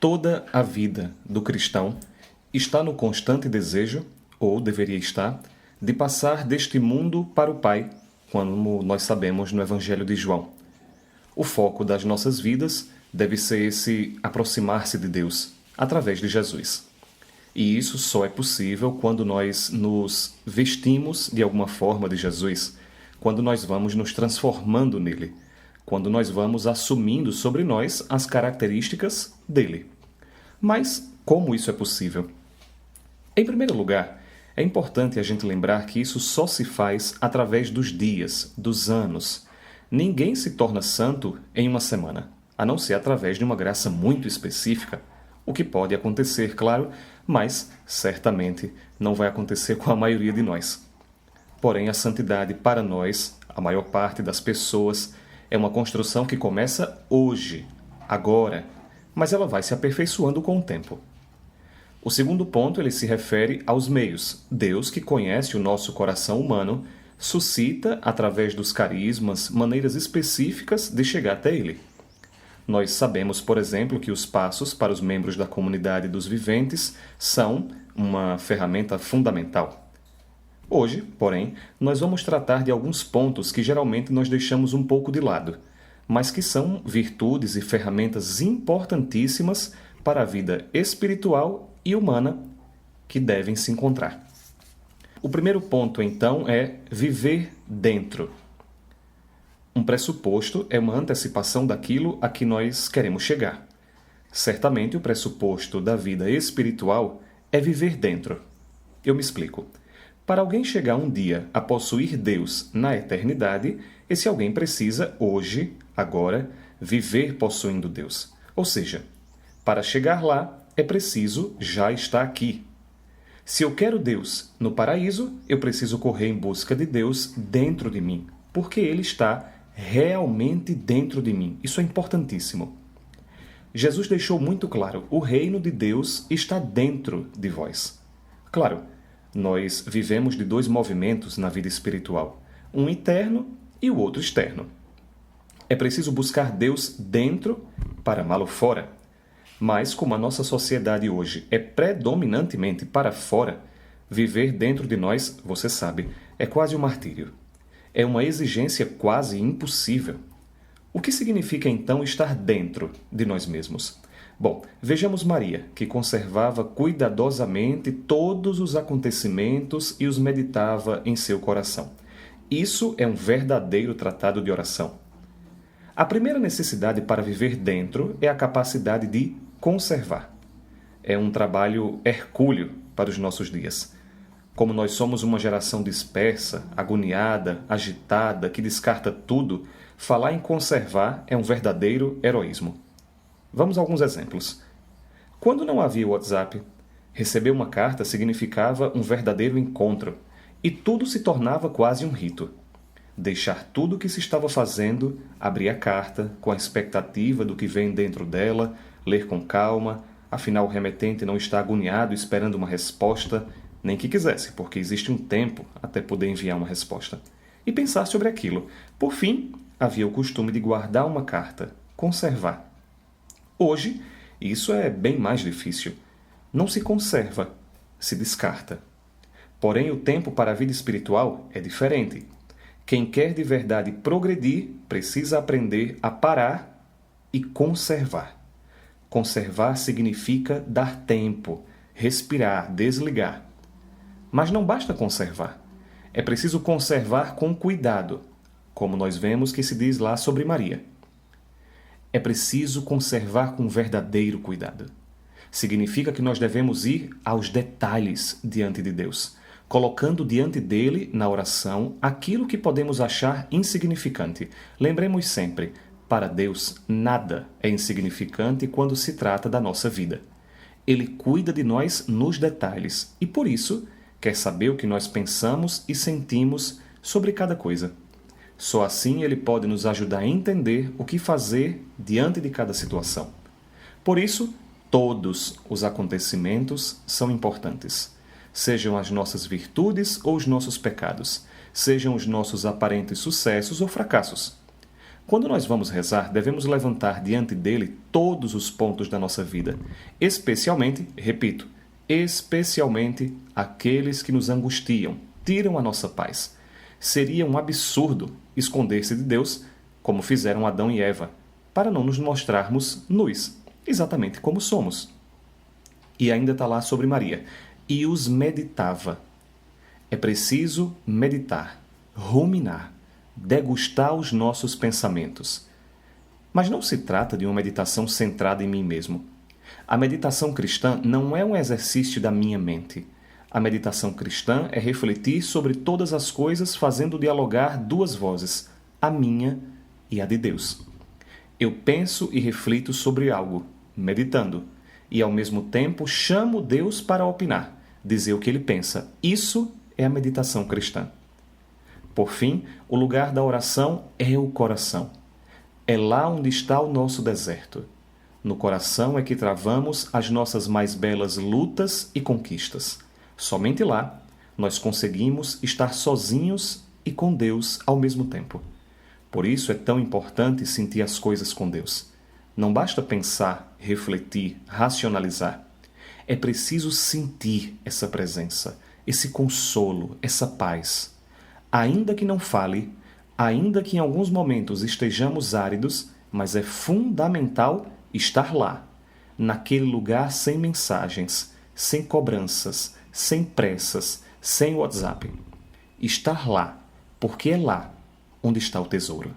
Toda a vida do cristão está no constante desejo, ou deveria estar, de passar deste mundo para o Pai, como nós sabemos no Evangelho de João. O foco das nossas vidas deve ser esse aproximar-se de Deus, através de Jesus. E isso só é possível quando nós nos vestimos de alguma forma de Jesus, quando nós vamos nos transformando nele, quando nós vamos assumindo sobre nós as características dele. Mas como isso é possível? Em primeiro lugar, é importante a gente lembrar que isso só se faz através dos dias, dos anos. Ninguém se torna santo em uma semana, a não ser através de uma graça muito específica, o que pode acontecer, claro, mas certamente não vai acontecer com a maioria de nós. Porém, a santidade para nós, a maior parte das pessoas, é uma construção que começa hoje, agora, mas ela vai se aperfeiçoando com o tempo. O segundo ponto, ele se refere aos meios. Deus, que conhece o nosso coração humano, suscita, através dos carismas, maneiras específicas de chegar até ele. Nós sabemos, por exemplo, que os passos para os membros da comunidade dos viventes são uma ferramenta fundamental. Hoje, porém, nós vamos tratar de alguns pontos que geralmente nós deixamos um pouco de lado, mas que são virtudes e ferramentas importantíssimas para a vida espiritual e humana que devem se encontrar. O primeiro ponto, então, é viver dentro. Um pressuposto é uma antecipação daquilo a que nós queremos chegar. Certamente, o pressuposto da vida espiritual é viver dentro. Eu me explico. Para alguém chegar um dia a possuir Deus na eternidade, esse alguém precisa, hoje, agora, viver possuindo Deus. Ou seja, para chegar lá, é preciso já estar aqui. Se eu quero Deus no paraíso, eu preciso correr em busca de Deus dentro de mim, porque Ele está realmente dentro de mim. Isso é importantíssimo. Jesus deixou muito claro, o reino de Deus está dentro de vós. Claro, nós vivemos de dois movimentos na vida espiritual, um interno e o outro externo. É preciso buscar Deus dentro para amá-lo fora. Mas, como a nossa sociedade hoje é predominantemente para fora, viver dentro de nós, você sabe, é quase um martírio. É uma exigência quase impossível. O que significa, então, estar dentro de nós mesmos? Bom, vejamos Maria, que conservava cuidadosamente todos os acontecimentos e os meditava em seu coração. Isso é um verdadeiro tratado de oração. A primeira necessidade para viver dentro é a capacidade de conservar. É um trabalho hercúleo para os nossos dias. Como nós somos uma geração dispersa, agoniada, agitada, que descarta tudo, falar em conservar é um verdadeiro heroísmo. Vamos a alguns exemplos. Quando não havia WhatsApp, receber uma carta significava um verdadeiro encontro, e tudo se tornava quase um rito. Deixar tudo o que se estava fazendo, abrir a carta, com a expectativa do que vem dentro dela, ler com calma, afinal o remetente não está agoniado esperando uma resposta, nem que quisesse, porque existe um tempo até poder enviar uma resposta. E pensar sobre aquilo. Por fim, havia o costume de guardar uma carta, conservar. Hoje, isso é bem mais difícil. Não se conserva, se descarta. Porém, o tempo para a vida espiritual é diferente. Quem quer de verdade progredir, precisa aprender a parar e conservar. Conservar significa dar tempo, respirar, desligar. Mas não basta conservar. É preciso conservar com cuidado, como nós vemos que se diz lá sobre Maria. É preciso conservar com verdadeiro cuidado. Significa que nós devemos ir aos detalhes diante de Deus, colocando diante dele, na oração, aquilo que podemos achar insignificante. Lembremos sempre, para Deus, nada é insignificante quando se trata da nossa vida. Ele cuida de nós nos detalhes e, por isso, quer saber o que nós pensamos e sentimos sobre cada coisa. Só assim ele pode nos ajudar a entender o que fazer diante de cada situação. Por isso, todos os acontecimentos são importantes. Sejam as nossas virtudes ou os nossos pecados, sejam os nossos aparentes sucessos ou fracassos. Quando nós vamos rezar, devemos levantar diante dele todos os pontos da nossa vida, especialmente, repito, especialmente aqueles que nos angustiam, tiram a nossa paz. Seria um absurdo esconder-se de Deus, como fizeram Adão e Eva, para não nos mostrarmos nus, exatamente como somos. E ainda está lá sobre Maria. E os meditava. É preciso meditar, ruminar, degustar os nossos pensamentos. Mas não se trata de uma meditação centrada em mim mesmo. A meditação cristã não é um exercício da minha mente. A meditação cristã é refletir sobre todas as coisas fazendo dialogar duas vozes, a minha e a de Deus. Eu penso e reflito sobre algo, meditando, e ao mesmo tempo chamo Deus para opinar, dizer o que ele pensa. Isso é a meditação cristã. Por fim, o lugar da oração é o coração. É lá onde está o nosso deserto. No coração é que travamos as nossas mais belas lutas e conquistas. Somente lá nós conseguimos estar sozinhos e com Deus ao mesmo tempo. Por isso é tão importante sentir as coisas com Deus. Não basta pensar, refletir, racionalizar. É preciso sentir essa presença, esse consolo, essa paz. Ainda que não fale, ainda que em alguns momentos estejamos áridos, mas é fundamental estar lá, naquele lugar sem mensagens, sem cobranças, sem pressas, sem WhatsApp. Estar lá, porque é lá onde está o tesouro.